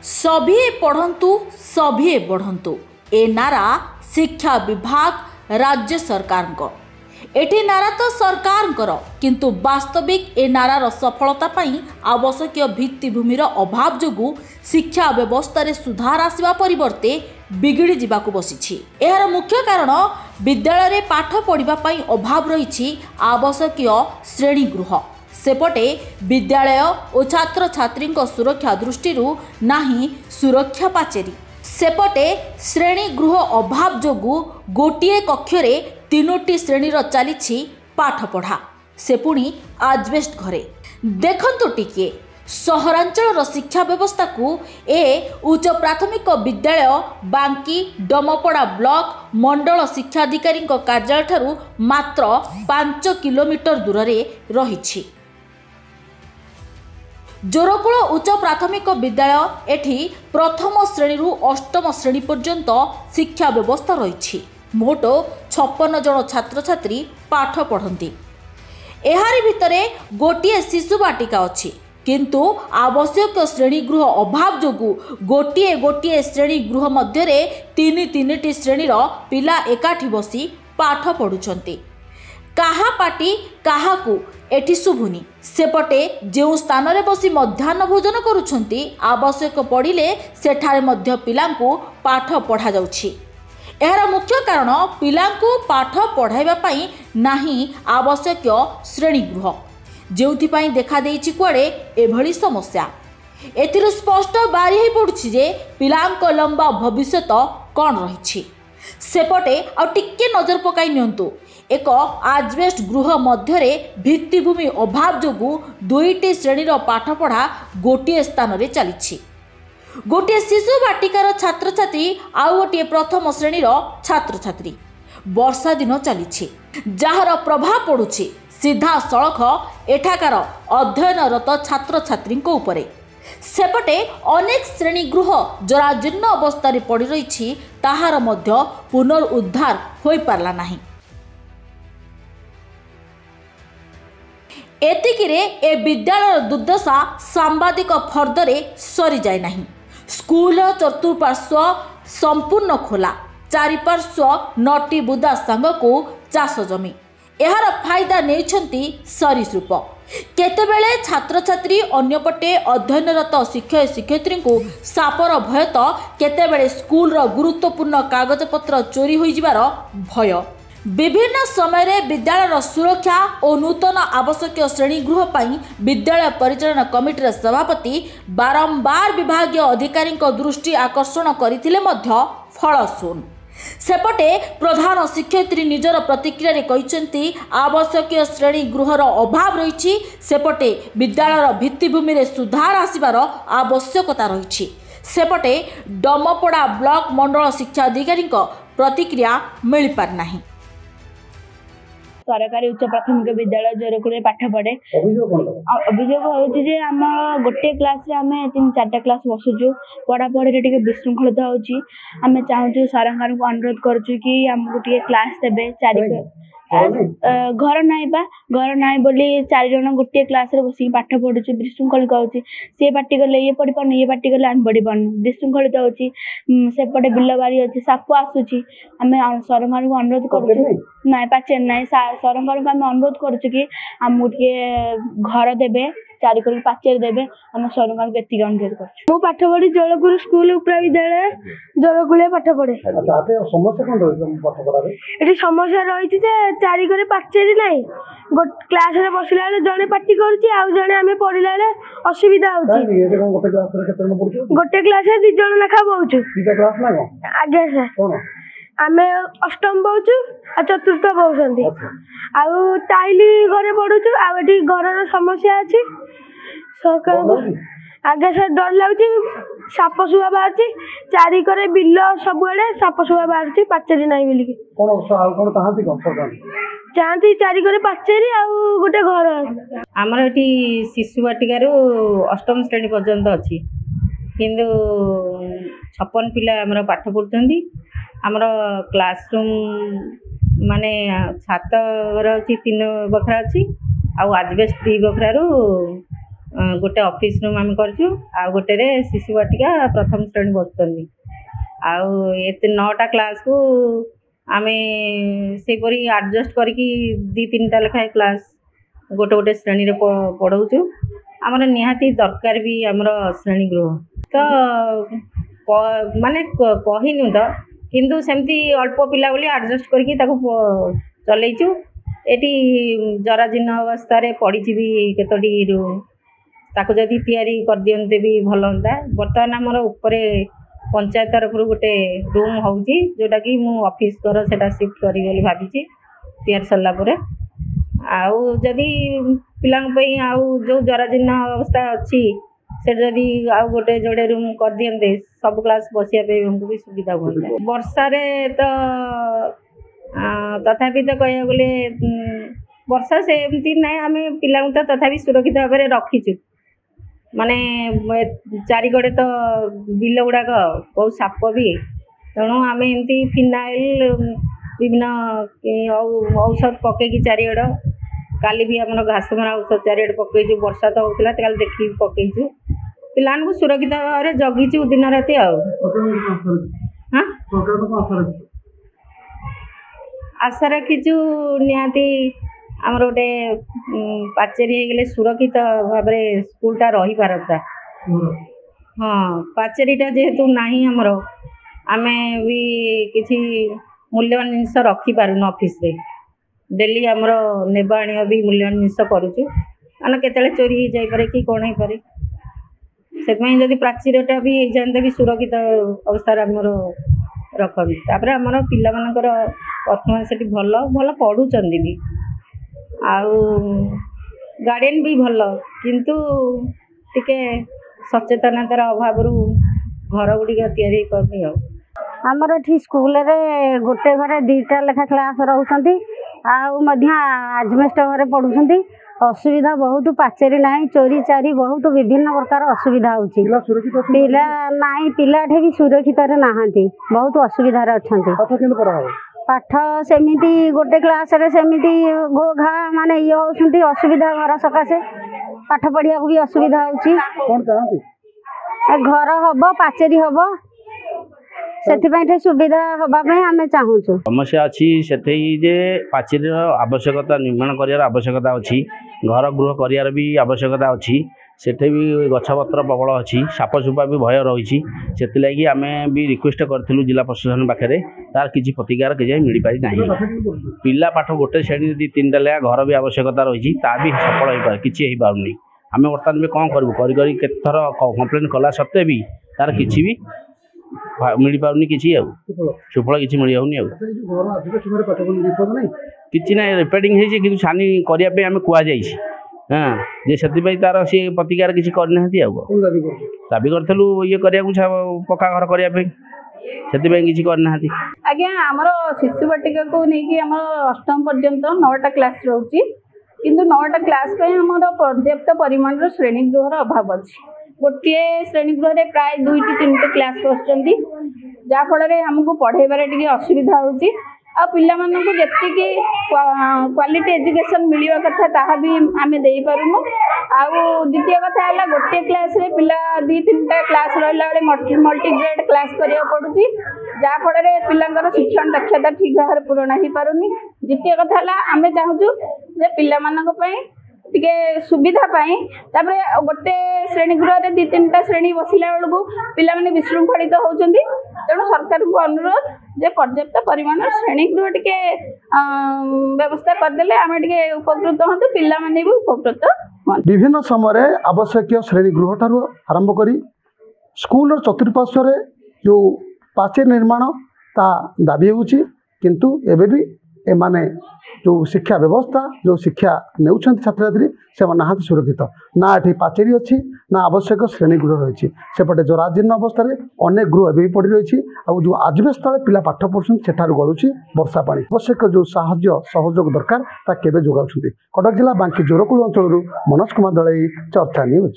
सभी पढ़ंतु सभी बढ़ंतु ए नारा शिक्षा विभाग राज्य सरकार को एठी नारा तो सरकार किंतु वास्तविक ए नारार सफलता पाई आवश्यक भित्तिभूमिर अभाव जोगु शिक्षा व्यवस्था रे सुधार आसिबा परिवर्ते बिगिड़ी जिबाकु बसिछि। एहार मुख्य कारण विद्यालय रे पाठ पढ़िबा पाई अभाव रहिछि आवश्यक श्रेणीगृह। सेपटे विद्यालय और छात्र छात्री सुरक्षा दृष्टि नाही सुरक्षा पाचेरी। सेपटे श्रेणीगृह अभाव जोगु गोटिए कक्षरे 3टी श्रेणीर चली पाठ पढ़ा से पुणी आजबेस्ट घरे। देखंतु टिके सहरांचल शिक्षा व्यवस्था को ए उच्च प्राथमिक विद्यालय बांकी डमपड़ा ब्लॉक मंडल शिक्षाधिकारी कार्यालय ठारू मात्र 5 किलोमीटर दूर रे रहिछि। जोरकूल उच्च प्राथमिक विद्यालय एठी प्रथम श्रेणी अष्टम श्रेणी पर्यंत शिक्षा व्यवस्था रही। मोट 56 जन छात्र छात्री पाठ पढ़ती। एहारी भितरे गोटिए शिशु बाटिका अच्छी किंतु आवश्यक श्रेणीगृह अभाव जोगु गोटिए गोटिए श्रेणीगृह मध्य 3टी श्रेणीर पिला एकाठी बसी पाठ पढ़ुछंती। काहा पाटी काहाकू एठी शुभुनी। सेपटे जो स्थान रे बसी मध्याह्न भोजन करुछंती आवश्यक पड़िले सेठारे मध्य पिलांकू पाठ पढ़ा जाउछि। एहार मुख्य कारण पिलांकू पाठ पढ़ाइबा पाई नाही आवश्यक श्रेणीगृह जोथिपाई देखा देइछि कुआडे एभली समस्या। एथिरु स्पष्ट बारी हे पड़ुछि जे पिलांक लंबा भविष्य कौन रहिछि। सेपटे आ टिके नजर पकाई नियंतु एक आजबेस्ट गृह मध्य भित्तिभूमि अभाव जोगु 2टी श्रेणीर पाठपढ़ा गोटे स्थान रे चली। गोटे शिशु बाटिकार छात्र छात्री आउ गोटे प्रथम श्रेणीर छात्र छात्री वर्षा दिन चली जार प्रभाव पड़ुछि सीधा सड़क एठाकार अध्ययनरत छात्र छात्री उपरे। सेपटे अनेक श्रेणीगृह जराजीर्ण अवस्था पड़ रही ताहार मध्य पुनरुद्धार हो पारला नाही। एतिकिरे ए विद्यालय दुर्दशा सांबादिक फर्दरे सरी जाए नहीं। स्कूल चतुर्पार्श्व संपूर्ण खोला, चारिपार्श्व नटी बुदा सांग को चाष जमी यार फायदा नहीं सरीसृप। केतेबेले छात्र छात्री अन्यपटे अध्ययनरत शिक्षक शिक्षयित्री को सापर भय तो केतेबेले स्कूल गुरुत्वपूर्ण कागजपत्र चोरी हो जिबार भय। विभिन्न समय रे विद्यालय सुरक्षा और नूतन आवश्यक श्रेणीगृह पाई विद्यालय परिचालन कमिटी सभापति बारंबार विभागीय अधिकारी दृष्टि आकर्षण करथिले मध्य फल शून्य। सेपटे प्रधान शिक्षयित्री निजर प्रतिक्रिया रे कहिसेंती आवश्यक श्रेणीगृहर अभाव रही। सेपटे विद्यालय भित्तिभूमि रे सुधार आसिबार आवश्यकता रही। सेपटे डमपड़ा ब्लॉक मंडल शिक्षा अधिकारी प्रतिक्रिया मिल पार नाही। सरकारी उच्च प्राथमिक विद्यालय जोरकूल पाठ पढ़े अभियोग होची आम गोटे क्लास रे आम 3-4टा क्लास बसुचु पढ़ापढ़ी टे विशृंखलित होची। आम चाहूँ सरकार को अनुरोध करुचु कि आमको टे क्लास देवे। घर नाई बोली 4 जन गोटे क्लास रे बस पाठ पढ़ुचु विशृंखलित होची। सी पार्टी कले ये पढ़ी पारन ये पार्टी कले आम पढ़ी पारन विशृंखलित होची। सेपटे बिल बारी अच्छी साप आसूची आम सरकार को अनुरोध करुचु ना पाचे ना सरकार को आम अनुरोध करुचु कि आमको टे घर देवे चारिकरी पाचेरी देवे। आम सरकार को एतिक अनुरोध कर पाठ पढ़ी जोरकूल स्कूल उपरा विद्यालय जोरकूल पाठ पढ़े। ये समस्या रही चारिकरे पाचेरी ना क्लास रे बसला जड़े पार्टी करें पढ़ला असुविधा होची। गोटे क्लास 2 जन लेखा बहुचु आज्ञा सर आम अष्टम बहुचु आ चतुर्थ बहुंट आउ टाइली घरे पढ़ुचु आठी घर समस्या अच्छी सरकार आगे सर डर लगुच साप शुआ बाहर चारिकरे बिल सब साप शुआ बाहर पाचेरी ना बोलिकी चाहती चारिकरे पाचेरी आ गोटे घर आमर ये शिशु बाटिकार अष्टम श्रेणी पर्यंत अच्छी किंतु 56 पिला आमर पाठ पढ़ुंट। आमर क्लासरूम माने छात घर अच्छी 3 बखरा अच्छी आजबेस्ट 2 बखरारू गोटे ऑफिस रूम आम कर गोटे शिशु वाटिका प्रथम श्रेणी बसुँच आउ 9टा क्लास को आम से आडजस्ट करके 2-3टा लेखाएं क्लास गोटे गोटे श्रेणी रे पढ़ाऊँ आमर निहाती दरकार भी आमर श्रेणी गृह तो माने कहनु तो किंतु सेमती अल्प पिला बोली आडजस्ट करके चलैचु एटी जराजीर्ण अवस्था पड़ी भी केतोटी रूम ताको जदि तैयारी कर दियंते भी भल होता बर्तमान आमर उपरे पंचायत तरफ गोटे रूम होउची जोटा कि मु ऑफिस कर सेटा शिफ्ट करी बोली भाबिची तैयार सरला परे आउ जदि पिलांग पई आउ जो जराजीर्ण अवस्था अच्छी से जदि आउ गोटे जोड़े रूम कर दियंते सब क्लास बसिया पे हमको भी सुविधा होता वर्षा रे तो तथापि तो कह गले वर्षा से एमती ना आम पिला तो तथापि सुरक्षित भाव में रखीचु माने चारिकड़े तो बिल गुड़ाक बहुत साप भी तेणु आम एमती फिनाइल विभिन्न औषध पकईकि चारिगड़ काली भी आम घास मरा औषध चारिगड़ पकईचु वर्षा तो होता काली देखी पकईचु पिला सुरक्षित भाव में जगीचु दिन राति हाँ आशा रखीचु निहाती आमर गोटे पाचेरी हो सुरक्षित भाव में स्कूलटा रही पारता हाँ पाचेरीटा जेहेतु नहीं आमर आम भी किसी मूल्यवान जिनस रखिपारुन ऑफिस रे डेली आमर नेबा आनिया भी मूल्यवान जिनस करुचु मैंने केतले चोरी हो जापे कि कौन हो पारे से जदि प्राचीरटा भी हो जाते भी सुरक्षित अवस्था आमर रखती तापर आमर पिला मानकर परफॉर्मेंस भल भल पढ़ुंट भी आउ गार्डियन भी भल किंतु टिके सचेतनतार अभाव घर गुड़िक तैयारी करनी आमर एठी स्कूल रे गोटे घरे 2टा लेखा क्लास रहउछंती आउ मध्य आजमेस्ट घरे पढुछंती असुविधा बहुत पाचेरी नहीं चोरी चारी बहुत विभिन्न प्रकार असुविधा होची पिला नहीं पिला ठे भी सुरक्षित रे नाहंती बहुत असुविधा रे अछंती पाठ सेमिति गोटे क्लास रे सेमिति घो घा माने ये होउछंती असुविधा घर सकासे पाठ पढ़िया को भी असुविधा होची कोन चाहंती घर हबो पाचेरी हबो से सुविधा हाँपाई आम चाहूँ समस्या अच्छी से जे पाचेरी आवश्यकता निर्माण कर आवश्यकता अच्छी घर गृह कर भी आवश्यकता अच्छी सेठे भी गछपत्र प्रबल अच्छी साप सुपा भी भय रही से आम भी रिक्वेस्ट करूँ जिला प्रशासन पाखे तार किसी प्रतिकार के मिल पारि ना पिला पाठ गोटे श्रेणी 2-3टा लेखा घर भी आवश्यकता रही भी सफल हो पारे किसी हो पारनी आम बर्तमान भी कौन करूँ कर केतथर कंप्लेन कला सत्वे भी तार किसी भी मिल पारनी किसी सुफल किसी मिलनी किसी ना रिपेयरिंग हो छानी करने आम कहुई हाँ जे से तार सी प्रतिकार किसी करना दाबी करूँ ये करने पक्का घर करने से किसी करना आज्ञा आमर शिशु वाटिका को लेकिन आम 8म पर्यंत 9टा क्लास रोचे किंतु 9टा क्लास आमर पर्याप्त परिमाण श्रेणी गृहर अभाव अच्छी गोटे श्रेणी गृह प्राय 2-3टा क्लास बसुँच जहाँफल आमको पढ़ेबार टे असुविधा होची आ पिला मानक जेतिकी क्वालिटी एजुकेशन मिलवा कथा ताहा भी आमे देई पारुनु आउ द्वितीय कथा है गोटे क्लास रे पिला 2-3टा क्लास रहिला बेले मल्टी ग्रेड क्लास करिया पड़ुची जा फल रे पिलांकर शिक्षण दक्षता ठीक भाव पूरण हो पारुनी द्वितीय कथा है आमे चाहूँ जे पिला मानक पई टिके सुविधा पाई तापरे गोटे श्रेणी गृह रे 2-3टा श्रेणी बसिला बेलू पिला माने विशृंखलित होउचंदी तेणु सरकार को अनुरोध जे पर्याप्त परिमाण श्रेणी गृह टिके व्यवस्था करदेले आमे टिके उपकृत होतु पिला माने भी उपकृत होन विभिन्न समय आवश्यक श्रेणी गृह ठारू आरंभ करी स्कूल चतुर्पार्श्व रे जो पाचेरी निर्माण ता दाबी होउची किंतु एबे भी एमाने जो शिक्षा व्यवस्था जो शिक्षा नेउछन छात्र छात्री से नाहांती सुरक्षित ना एठी पाचेरी अच्छी ना आवश्यक श्रेणी गृह रही सेपटे जराजीर्ण अवस्था अनेक गृह भी पड़ रही जो आजबेस्ट तले पिला पाठ पढ़ुं सेठार गलुची वर्षा पानी आवश्यक जो साहाय्य सहयोग दरकार ता केबे जोगाउछंती कटक जिला बांकी जोरकुल अंचल मनोज कुमार दलई चर्चा न्यूज।